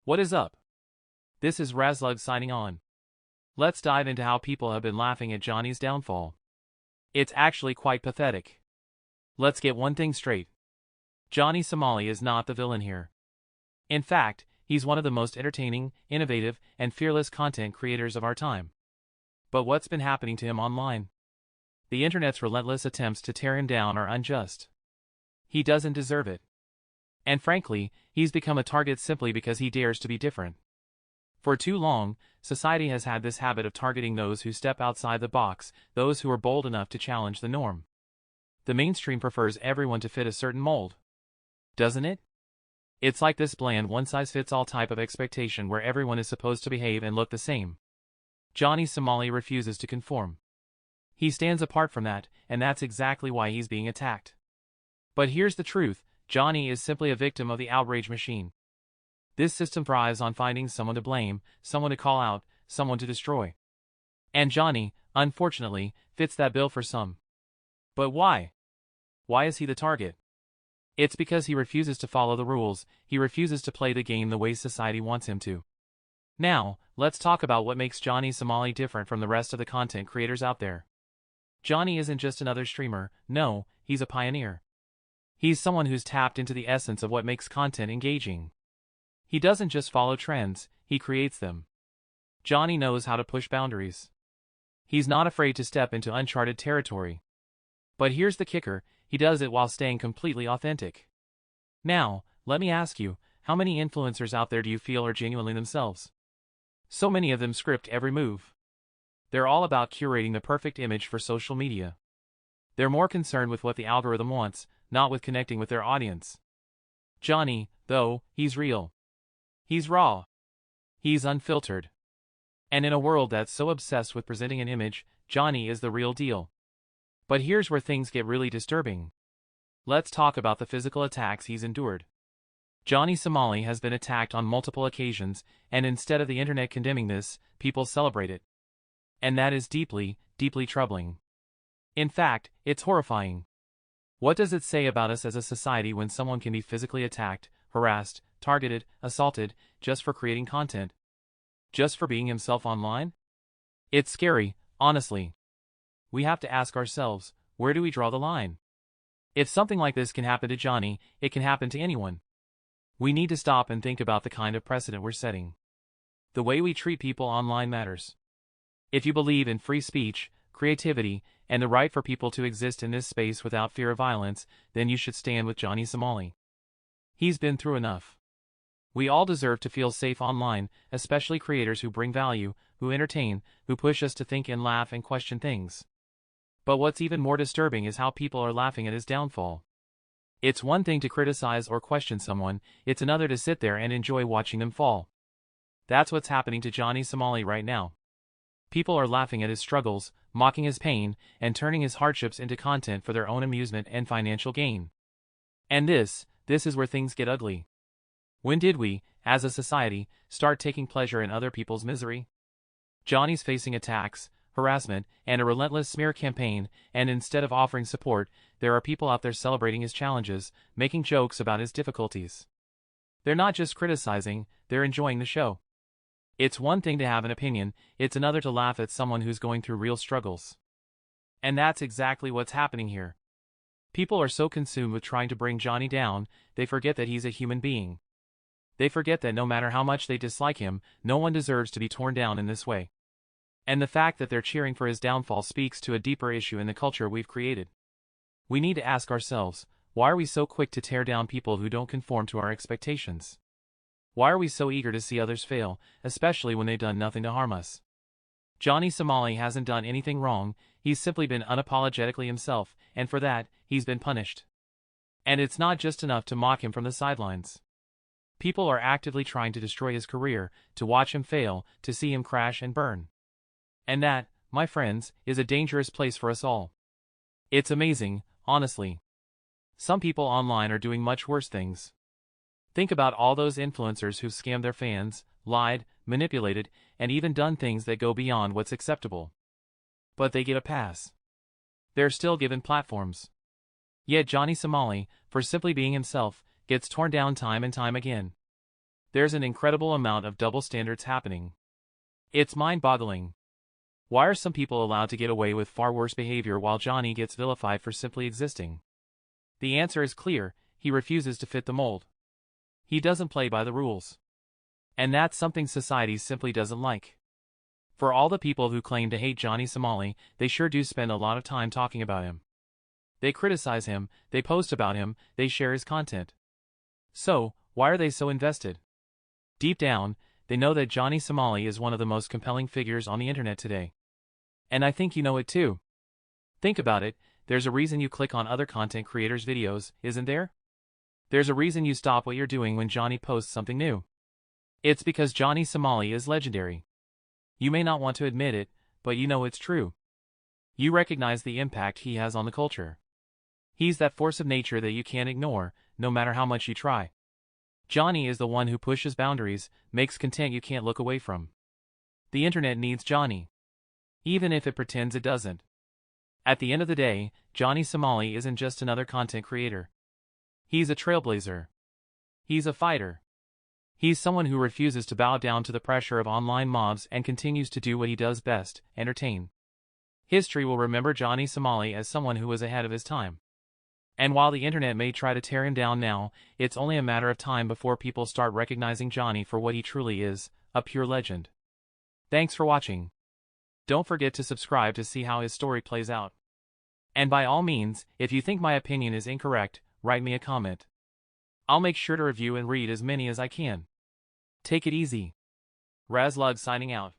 What is up? This is Razlug signing on. Let's dive into how people have been laughing at Johnny's downfall. It's actually quite pathetic. Let's get one thing straight. Johnny Somali is not the villain here. In fact, he's one of the most entertaining, innovative, and fearless content creators of our time. But what's been happening to him online? The internet's relentless attempts to tear him down are unjust. He doesn't deserve it. And frankly, he's become a target simply because he dares to be different. For too long, society has had this habit of targeting those who step outside the box, those who are bold enough to challenge the norm. The mainstream prefers everyone to fit a certain mold. Doesn't it? It's like this bland one-size-fits-all type of expectation where everyone is supposed to behave and look the same. Johnny Somali refuses to conform. He stands apart from that, and that's exactly why he's being attacked. But here's the truth. Johnny is simply a victim of the outrage machine. This system thrives on finding someone to blame, someone to call out, someone to destroy. And Johnny, unfortunately, fits that bill for some. But why? Why is he the target? It's because he refuses to follow the rules, he refuses to play the game the way society wants him to. Now, let's talk about what makes Johnny Somali different from the rest of the content creators out there. Johnny isn't just another streamer, no, he's a pioneer. He's someone who's tapped into the essence of what makes content engaging. He doesn't just follow trends, he creates them. Johnny knows how to push boundaries. He's not afraid to step into uncharted territory. But here's the kicker, he does it while staying completely authentic. Now, let me ask you, how many influencers out there do you feel are genuinely themselves? So many of them script every move. They're all about curating the perfect image for social media. They're more concerned with what the algorithm wants, not with connecting with their audience. Johnny, though, he's real. He's raw. He's unfiltered. And in a world that's so obsessed with presenting an image, Johnny is the real deal. But here's where things get really disturbing. Let's talk about the physical attacks he's endured. Johnny Somali has been attacked on multiple occasions, and instead of the internet condemning this, people celebrate it. And that is deeply, deeply troubling. In fact, it's horrifying. What does it say about us as a society when someone can be physically attacked, harassed, targeted, assaulted, just for creating content? Just for being himself online? It's scary, honestly. We have to ask ourselves, where do we draw the line? If something like this can happen to Johnny, it can happen to anyone. We need to stop and think about the kind of precedent we're setting. The way we treat people online matters. If you believe in free speech, creativity, and the right for people to exist in this space without fear of violence, then you should stand with Johnny Somali. He's been through enough. We all deserve to feel safe online, especially creators who bring value, who entertain, who push us to think and laugh and question things. But what's even more disturbing is how people are laughing at his downfall. It's one thing to criticize or question someone, it's another to sit there and enjoy watching them fall. That's what's happening to Johnny Somali right now. People are laughing at his struggles, mocking his pain, and turning his hardships into content for their own amusement and financial gain. And this is where things get ugly. When did we, as a society, start taking pleasure in other people's misery? Johnny's facing attacks, harassment, and a relentless smear campaign, and instead of offering support, there are people out there celebrating his challenges, making jokes about his difficulties. They're not just criticizing, they're enjoying the show. It's one thing to have an opinion, it's another to laugh at someone who's going through real struggles. And that's exactly what's happening here. People are so consumed with trying to bring Johnny down, they forget that he's a human being. They forget that no matter how much they dislike him, no one deserves to be torn down in this way. And the fact that they're cheering for his downfall speaks to a deeper issue in the culture we've created. We need to ask ourselves, why are we so quick to tear down people who don't conform to our expectations? Why are we so eager to see others fail, especially when they've done nothing to harm us? Johnny Somali hasn't done anything wrong, he's simply been unapologetically himself, and for that, he's been punished. And it's not just enough to mock him from the sidelines. People are actively trying to destroy his career, to watch him fail, to see him crash and burn. And that, my friends, is a dangerous place for us all. It's amazing, honestly. Some people online are doing much worse things. Think about all those influencers who've scammed their fans, lied, manipulated, and even done things that go beyond what's acceptable. But they get a pass. They're still given platforms. Yet Johnny Somali, for simply being himself, gets torn down time and time again. There's an incredible amount of double standards happening. It's mind-boggling. Why are some people allowed to get away with far worse behavior while Johnny gets vilified for simply existing? The answer is clear: he refuses to fit the mold. He doesn't play by the rules. And that's something society simply doesn't like. For all the people who claim to hate Johnny Somali, they sure do spend a lot of time talking about him. They criticize him, they post about him, they share his content. So, why are they so invested? Deep down, they know that Johnny Somali is one of the most compelling figures on the internet today. And I think you know it too. Think about it, there's a reason you click on other content creators' videos, isn't there? There's a reason you stop what you're doing when Johnny posts something new. It's because Johnny Somali is legendary. You may not want to admit it, but you know it's true. You recognize the impact he has on the culture. He's that force of nature that you can't ignore, no matter how much you try. Johnny is the one who pushes boundaries, makes content you can't look away from. The internet needs Johnny, even if it pretends it doesn't. At the end of the day, Johnny Somali isn't just another content creator. He's a trailblazer. He's a fighter. He's someone who refuses to bow down to the pressure of online mobs and continues to do what he does best: entertain. History will remember Johnny Somali as someone who was ahead of his time. And while the internet may try to tear him down now, it's only a matter of time before people start recognizing Johnny for what he truly is: a pure legend. Thanks for watching. Don't forget to subscribe to see how his story plays out. And by all means, if you think my opinion is incorrect, write me a comment. I'll make sure to review and read as many as I can. Take it easy. Razlug signing out.